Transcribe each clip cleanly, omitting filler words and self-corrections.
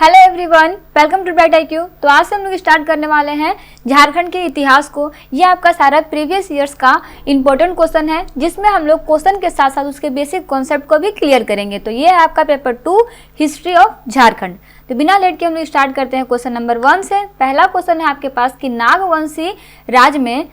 Hello everyone, welcome to bright IQ। तो आज से हम लोग स्टार्ट करने वाले हैं झारखंड के इतिहास को। ये आपका सारा प्रीवियस ईयर्स का इंपॉर्टेंट क्वेश्चन है, जिसमें हम लोग क्वेश्चन के साथ साथ उसके बेसिक कॉन्सेप्ट को भी क्लियर करेंगे। तो ये है आपका पेपर 2 हिस्ट्री ऑफ झारखंड। तो बिना लेट के हम लोग स्टार्ट करते हैं क्वेश्चन नंबर 1 से। पहला क्वेश्चन है आपके पास कि नागवंशी राज में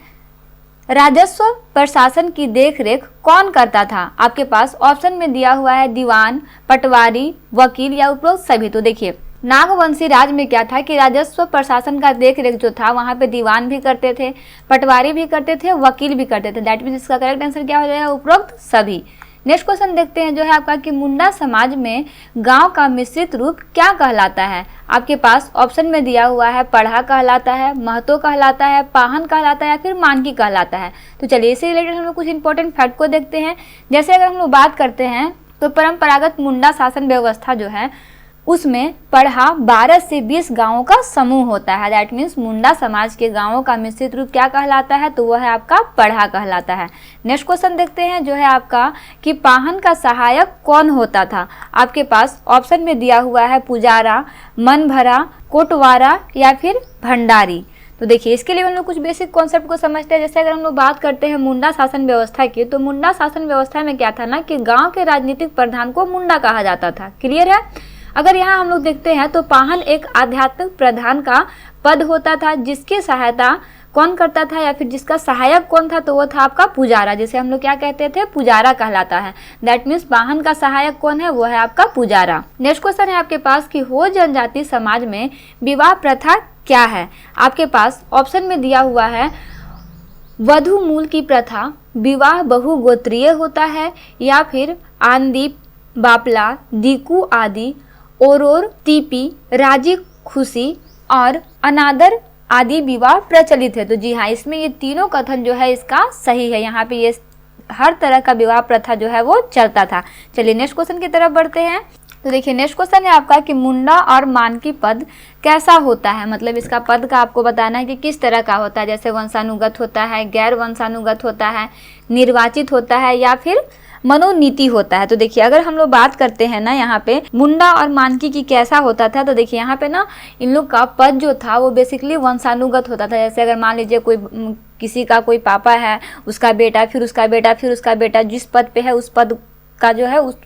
राजस्व प्रशासन की देखरेख कौन करता था। आपके पास ऑप्शन में दिया हुआ है दीवान, पटवारी, वकील या उपरोक्त सभी। तो देखिए, नागवंशी राज में क्या था कि राजस्व प्रशासन का देखरेख जो था वहाँ पे दीवान भी करते थे, पटवारी भी करते थे, वकील भी करते थे। दैट मीन्स इसका करेक्ट आंसर क्या हो जाएगा? उपरोक्त सभी। नेक्स्ट क्वेश्चन देखते हैं जो है आपका कि मुंडा समाज में गांव का मिश्रित रूप क्या कहलाता है। आपके पास ऑप्शन में दिया हुआ है पढ़ा कहलाता है, महतो कहलाता है, पाहन कहलाता है या फिर मानकी कहलाता है। तो चलिए इससे रिलेटेड हम लोग कुछ इंपॉर्टेंट फैक्ट को देखते हैं। जैसे अगर हम लोग बात करते हैं तो परंपरागत मुंडा शासन व्यवस्था जो है उसमें पढ़ा 12 से 20 गांवों का समूह होता है। दैट मीन्स मुंडा समाज के गांवों का मिश्रित रूप क्या कहलाता है? तो वह है आपका पढ़ा कहलाता है। नेक्स्ट क्वेश्चन देखते हैं जो है आपका कि पाहन का सहायक कौन होता था। आपके पास ऑप्शन में दिया हुआ है पुजारा, मनभरा, कोटवारा या फिर भंडारी। तो देखिए इसके लिए हम लोग कुछ बेसिक कॉन्सेप्ट को समझते हैं। जैसे अगर हम लोग बात करते हैं मुंडा शासन व्यवस्था की, तो मुंडा शासन व्यवस्था में क्या था ना कि गाँव के राजनीतिक प्रधान को मुंडा कहा जाता था। क्लियर है? अगर यहाँ हम लोग देखते हैं तो पाहन एक आध्यात्मिक प्रधान का पद होता था, जिसकी सहायता कौन करता था या फिर जिसका सहायक कौन था? तो वो था आपका पुजारा, जिसे हम लोग क्या कहते थे? पुजारा कहलाता है। दैट मीन्स पाहन का सहायक कौन है? वो है आपका पुजारा। नेक्स्ट क्वेश्चन है आपके पास कि हो जनजाति समाज में विवाह प्रथा क्या है। आपके पास ऑप्शन में दिया हुआ है वधु मूल की प्रथा, विवाह बहुगोत्रीय होता है या फिर आंदीप, बापला, दीकू आदि, ओरोर, तीपी, राजी खुशी और अनादर आदि विवाह प्रचलित है। तो जी हाँ, इसमें ये तीनों कथन जो है इसका सही है। यहाँ पे ये हर तरह का विवाह प्रथा जो है वो चलता था। चलिए नेक्स्ट क्वेश्चन की तरफ बढ़ते हैं। तो देखिए नेक्स्ट क्वेश्चन है आपका कि मुंडा और मानकी पद कैसा होता है। मतलब इसका पद का आपको बताना है कि किस तरह का होता है। जैसे वंशानुगत होता है, गैर वंशानुगत होता है, निर्वाचित होता है या फिर मनोनीति होता है। तो देखिए अगर हम लोग बात करते हैं ना यहाँ पे मुंडा और मानकी की कैसा होता था, तो देखिए यहाँ पे ना इन लोग का पद जो था वो बेसिकली वंशानुगत होता था। जैसे अगर मान लीजिए कोई किसी का कोई पापा है, उसका बेटा, फिर उसका बेटा, फिर उसका बेटा जिस पद पे है उस पद का जो है उस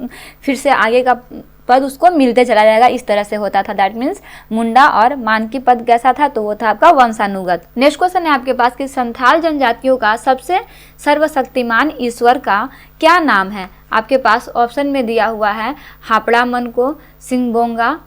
फिर से आगे का पद उसको मिलते चला जाएगा, इस तरह से होता था। दैट मीन्स मुंडा और मानकी पद कैसा था? तो वो था आपका वंशानुगत। नेक्स्ट क्वेश्चन है आपके पास कि संथाल जनजातियों का सबसे सर्वशक्तिमान ईश्वर का क्या नाम है। आपके पास ऑप्शन में दिया हुआ है हापड़ा मन को, सिंगबोंगा,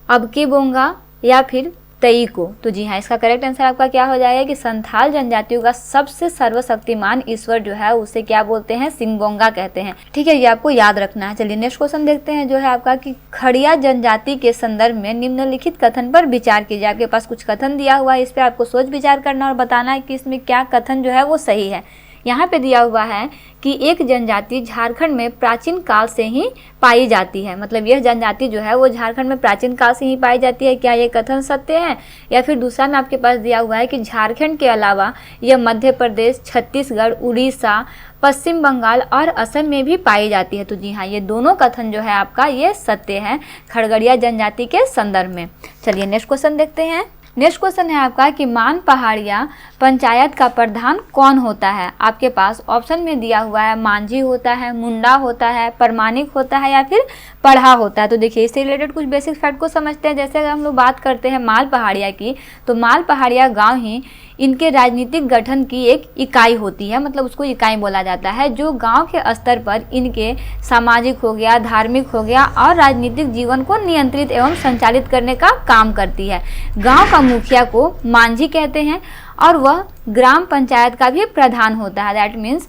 अबके बोंगा या फिर तई को। तो जी हाँ, इसका करेक्ट आंसर आपका क्या हो जाएगा कि संथाल जनजातियों का सबसे सर्वशक्तिमान ईश्वर जो है उसे क्या बोलते हैं? सिंगबोंगा कहते हैं। ठीक है, ये आपको याद रखना है। चलिए नेक्स्ट क्वेश्चन देखते हैं जो है आपका कि खड़िया जनजाति के संदर्भ में निम्नलिखित कथन पर विचार कीजिए। आपके पास कुछ कथन दिया हुआ है, इस पर आपको सोच विचार करना और बताना है कि इसमें क्या कथन जो है वो सही है। यहाँ पे दिया हुआ है कि एक जनजाति झारखंड में प्राचीन काल से ही पाई जाती है। मतलब यह जनजाति जो है वो झारखंड में प्राचीन काल से ही पाई जाती है। क्या ये कथन सत्य है? या फिर दूसरा में आपके पास दिया हुआ है कि झारखंड के अलावा यह मध्य प्रदेश, छत्तीसगढ़, उड़ीसा, पश्चिम बंगाल और असम में भी पाई जाती है। तो जी हाँ, ये दोनों कथन जो है आपका ये सत्य है खड़गड़िया जनजाति के संदर्भ में। चलिए नेक्स्ट क्वेश्चन देखते हैं। नेक्स्ट क्वेश्चन है आपका कि मान पहाड़िया पंचायत का प्रधान कौन होता है। आपके पास ऑप्शन में दिया हुआ है मांझी होता है, मुंडा होता है, परमानिक होता है या फिर पढ़ा होता है। तो देखिए इससे रिलेटेड कुछ बेसिक फैक्ट को समझते हैं। जैसे अगर हम लोग बात करते हैं माल पहाड़िया की, तो माल पहाड़िया गाँव ही इनके राजनीतिक गठन की एक इकाई होती है। मतलब उसको इकाई बोला जाता है, जो गांव के स्तर पर इनके सामाजिक हो गया, धार्मिक हो गया और राजनीतिक जीवन को नियंत्रित एवं संचालित करने का काम करती है। गांव का मुखिया को मांझी कहते हैं और वह ग्राम पंचायत का भी प्रधान होता है। दैट मीन्स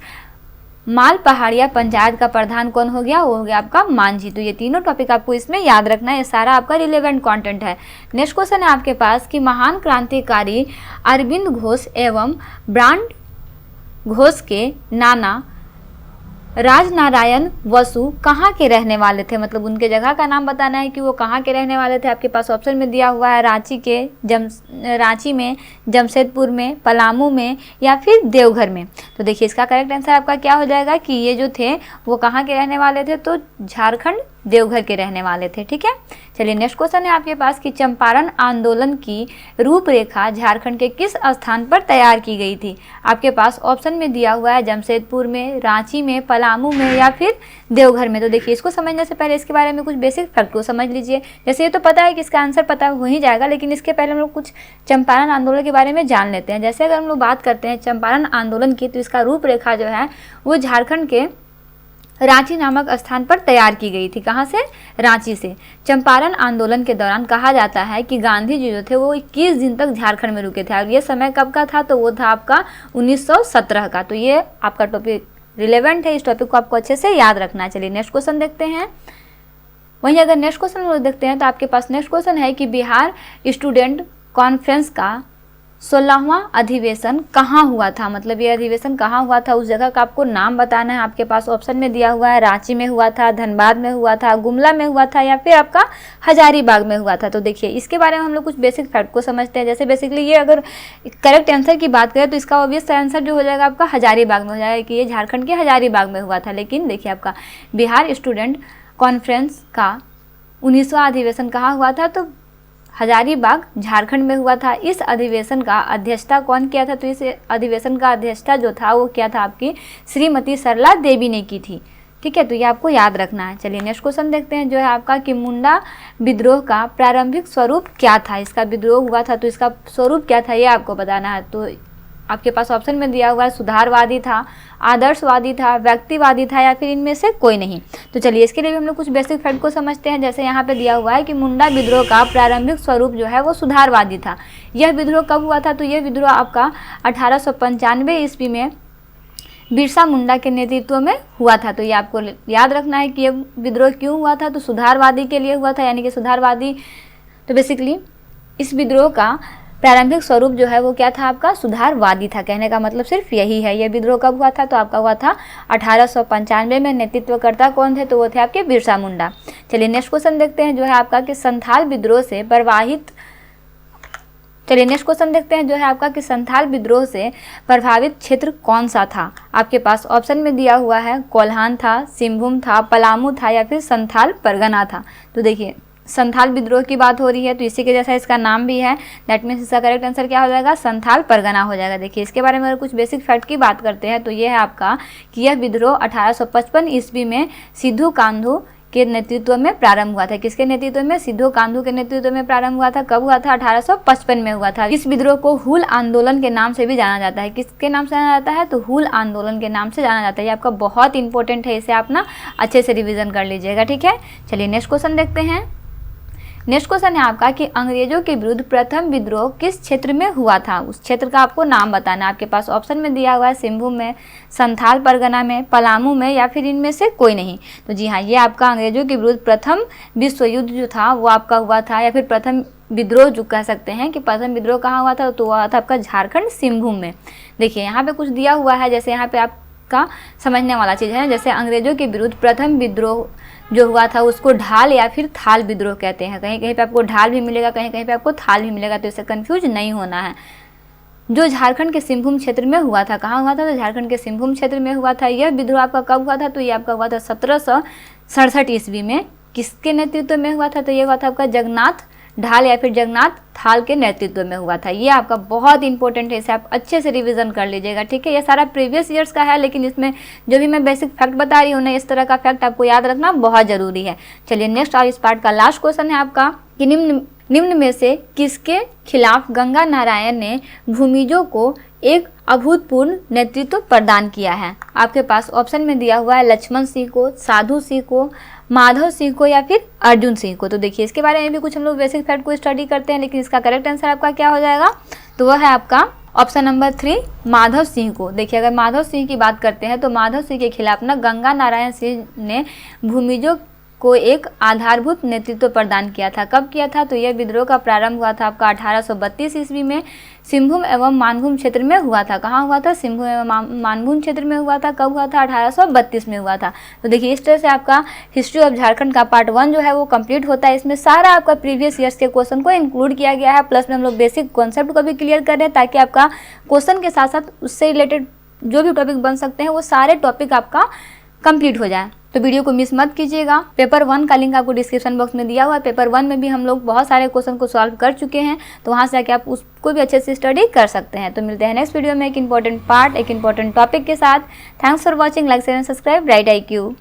माल पहाड़िया पंचायत का प्रधान कौन हो गया? वो हो गया आपका मांझी। तो ये तीनों टॉपिक आपको इसमें याद रखना है, ये सारा आपका रिलेवेंट कंटेंट है। नेक्स्ट क्वेश्चन है आपके पास कि महान क्रांतिकारी अरविंद घोष एवं ब्रांड घोष के नाना राजनारायण वसु कहाँ के रहने वाले थे। मतलब उनके जगह का नाम बताना है कि वो कहाँ के रहने वाले थे। आपके पास ऑप्शन में दिया हुआ है रांची में, जमशेदपुर में, पलामू में या फिर देवघर में। तो देखिए इसका करेक्ट आंसर आपका क्या हो जाएगा कि ये जो थे वो कहाँ के रहने वाले थे, तो झारखंड देवघर के रहने वाले थे। ठीक है, चलिए नेक्स्ट क्वेश्चन है आपके पास कि चंपारण आंदोलन की रूपरेखा झारखंड के किस स्थान पर तैयार की गई थी। आपके पास ऑप्शन में दिया हुआ है जमशेदपुर में, रांची में, पलामू में या फिर देवघर में। तो देखिए इसको समझने से पहले इसके बारे में कुछ बेसिक फैक्ट को समझ लीजिए। जैसे ये तो पता है कि इसका आंसर पता हो ही जाएगा, लेकिन इसके पहले हम लोग कुछ चंपारण आंदोलन के बारे में जान लेते हैं। जैसे अगर हम लोग बात करते हैं चंपारण आंदोलन की, तो इसका रूपरेखा जो है वो झारखंड के रांची नामक स्थान पर तैयार की गई थी। कहाँ से? रांची से। चंपारण आंदोलन के दौरान कहा जाता है कि गांधी जी जो थे वो 21 दिन तक झारखंड में रुके थे, और ये समय कब का था? तो वो था आपका 1917 का। तो ये आपका टॉपिक रिलेवेंट है, इस टॉपिक को आपको अच्छे से याद रखना है। चलिए नेक्स्ट क्वेश्चन देखते हैं। वहीं अगर नेक्स्ट क्वेश्चन हम लोग देखते हैं तो आपके पास नेक्स्ट क्वेश्चन है कि बिहार स्टूडेंट कॉन्फ्रेंस का 16वां अधिवेशन कहाँ हुआ था। मतलब ये अधिवेशन कहाँ हुआ था, उस जगह का आपको नाम बताना है। आपके पास ऑप्शन में दिया हुआ है रांची में हुआ था, धनबाद में हुआ था, गुमला में हुआ था या फिर आपका हजारीबाग में हुआ था। तो देखिए इसके बारे में हम लोग कुछ बेसिक फैक्ट को समझते हैं। जैसे बेसिकली ये अगर करेक्ट आंसर की बात करें तो इसका ऑब्वियस आंसर जो हो जाएगा आपका हजारीबाग में हो जाएगा कि ये झारखंड के हजारीबाग में हुआ था। लेकिन देखिए आपका बिहार स्टूडेंट कॉन्फ्रेंस का 19वां अधिवेशन कहाँ हुआ था? तो हजारीबाग झारखंड में हुआ था। इस अधिवेशन का अध्यक्षता कौन किया था? तो इस अधिवेशन का अध्यक्षता जो था वो क्या था? आपकी श्रीमती सरला देवी ने की थी। ठीक है, तो ये आपको याद रखना है। चलिए नेक्स्ट क्वेश्चन देखते हैं जो है आपका कि मुंडा विद्रोह का प्रारंभिक स्वरूप क्या था। इसका विद्रोह हुआ था तो इसका स्वरूप क्या था ये आपको बताना है। तो आपके पास ऑप्शन में दिया हुआ है सुधारवादी था, आदर्शवादी था, व्यक्तिवादी था या फिर इनमें से कोई नहीं। तो चलिए इसके लिए भी हम लोग कुछ बेसिक फैक्ट को समझते हैं। जैसे यहाँ पे दिया हुआ है कि मुंडा विद्रोह का प्रारंभिक स्वरूप जो है वो सुधारवादी था। यह विद्रोह कब हुआ था? तो यह विद्रोह आपका 1895 ईस्वी में बिरसा मुंडा के नेतृत्व में हुआ था। तो ये आपको याद रखना है कि यह विद्रोह क्यों हुआ था। तो सुधारवादी के लिए हुआ था, यानी कि सुधारवादी। तो बेसिकली इस विद्रोह का प्रारंभिक स्वरूप जो है वो क्या था? आपका सुधारवादी था। कहने का मतलब सिर्फ यही है। यह विद्रोह कब हुआ था? तो आपका हुआ था 1895 में। नेतृत्वकर्ता कौन थे? तो वो थे आपके बिरसा मुंडा। चलिए नेक्स्ट क्वेश्चन देखते हैं जो है आपका कि संथाल विद्रोह से प्रभावित संथाल विद्रोह से प्रभावित क्षेत्र कौन सा था। आपके पास ऑप्शन में दिया हुआ है कोल्हान था, सिंहभूम था, पलामू था या फिर संथाल परगना था। तो देखिए संथाल विद्रोह की बात हो रही है तो इसी के जैसा इसका नाम भी है। दैट मीन्स इसका करेक्ट आंसर क्या हो जाएगा? संथाल परगना हो जाएगा। देखिए इसके बारे में अगर कुछ बेसिक फैक्ट की बात करते हैं तो ये है आपका कि यह विद्रोह 1855 ईस्वी में सिद्धू कान्हू के नेतृत्व में प्रारंभ हुआ था। किसके नेतृत्व में? सिद्धू कान्हू के नेतृत्व में प्रारंभ हुआ था। कब हुआ था? 1855 में हुआ था। इस विद्रोह को हूल आंदोलन के नाम से भी जाना जाता है। किसके नाम से जाना जाता है? तो हूल आंदोलन के नाम से जाना जाता है। ये आपका बहुत इंपॉर्टेंट है, इसे आप ना अच्छे से रिविजन कर लीजिएगा। ठीक है, चलिए नेक्स्ट क्वेश्चन देखते हैं। नेक्स्ट क्वेश्चन है आपका कि अंग्रेजों के विरुद्ध प्रथम विद्रोह किस क्षेत्र में हुआ था। उस क्षेत्र का आपको नाम बताना है। आपके पास ऑप्शन में दिया हुआ है सिंहभूम में, संथाल परगना में, पलामू में या फिर इनमें से कोई नहीं। तो जी हाँ, ये आपका अंग्रेजों के विरुद्ध प्रथम विश्व युद्ध जो था वो आपका हुआ था, या फिर प्रथम विद्रोह जो कह सकते हैं कि प्रथम विद्रोह कहाँ हुआ था? तो हुआ था आपका झारखंड सिंहभूम में। देखिए यहाँ पे कुछ दिया हुआ है, जैसे यहाँ पे आपका समझने वाला चीज़ है। जैसे अंग्रेजों के विरुद्ध प्रथम विद्रोह जो हुआ था उसको ढाल या फिर थाल विद्रोह कहते हैं। कहीं कहीं पे आपको ढाल भी मिलेगा, कहीं कहीं पे आपको थाल भी मिलेगा, तो इससे कंफ्यूज नहीं होना है। जो झारखंड के सिंहभूम क्षेत्र में हुआ था, कहाँ हुआ था? तो झारखंड के सिंहभूम क्षेत्र में हुआ था। यह विद्रोह आपका कब हुआ था? तो ये आपका हुआ था 1767 ईस्वी में। किसके नेतृत्व में हुआ था? तो ये हुआ था आपका जगन्नाथ ढाल या फिर जगन्नाथ थाल के नेतृत्व में हुआ था। ये आपका बहुत इंपॉर्टेंट है, इसे आप अच्छे से रिवीजन कर लीजिएगा। ठीक है, ये सारा प्रीवियस ईयर्स का है, लेकिन इसमें जो भी मैं बेसिक फैक्ट बता रही हूँ ना, इस तरह का फैक्ट आपको याद रखना बहुत जरूरी है। चलिए नेक्स्ट और इस पार्ट का लास्ट क्वेश्चन है आपका कि निम्न में से किसके खिलाफ गंगा नारायण ने भूमिजों को एक अभूतपूर्व नेतृत्व प्रदान किया है। आपके पास ऑप्शन में दिया हुआ है लक्ष्मण सिंह को, साधु सिंह को, माधव सिंह को या फिर अर्जुन सिंह को। तो देखिए इसके बारे में भी कुछ हम लोग बेसिक फैक्ट को स्टडी करते हैं, लेकिन इसका करेक्ट आंसर आपका क्या हो जाएगा? तो वह है आपका ऑप्शन नंबर 3 माधव सिंह को। देखिए अगर माधव सिंह की बात करते हैं तो माधव सिंह के खिलाफ ना गंगा नारायण सिंह ने भूमिजों को एक आधारभूत नेतृत्व प्रदान किया था। कब किया था? तो यह विद्रोह का प्रारंभ हुआ था आपका 1832 ईस्वी में सिंहभूम एवं मानभूम क्षेत्र में हुआ था। कहाँ हुआ था? सिंहभूम एवं मानभूम क्षेत्र में हुआ था। कब हुआ था? 1832 में हुआ था। तो देखिए इस तरह से आपका हिस्ट्री ऑफ झारखंड का पार्ट 1 जो है वो कंप्लीट होता है। इसमें सारा आपका प्रीवियस ईयर्स के क्वेश्चन को इंक्लूड किया गया है, प्लस में हम लोग बेसिक कॉन्सेप्ट को भी क्लियर कर रहे हैं, ताकि आपका क्वेश्चन के साथ साथ उससे रिलेटेड जो भी टॉपिक बन सकते हैं वो सारे टॉपिक आपका कंप्लीट हो जाए। तो वीडियो को मिस मत कीजिएगा। पेपर 1 का लिंक आपको डिस्क्रिप्शन बॉक्स में दिया हुआ है। पेपर 1 में भी हम लोग बहुत सारे क्वेश्चन को सॉल्व कर चुके हैं, तो वहाँ से आके आप उसको भी अच्छे से स्टडी कर सकते हैं। तो मिलते हैं नेक्स्ट वीडियो में एक इंपॉर्टेंट पार्ट, एक इंपॉर्टेंट टॉपिक के साथ। Thanks for watching, like share and subscribe bright IQ।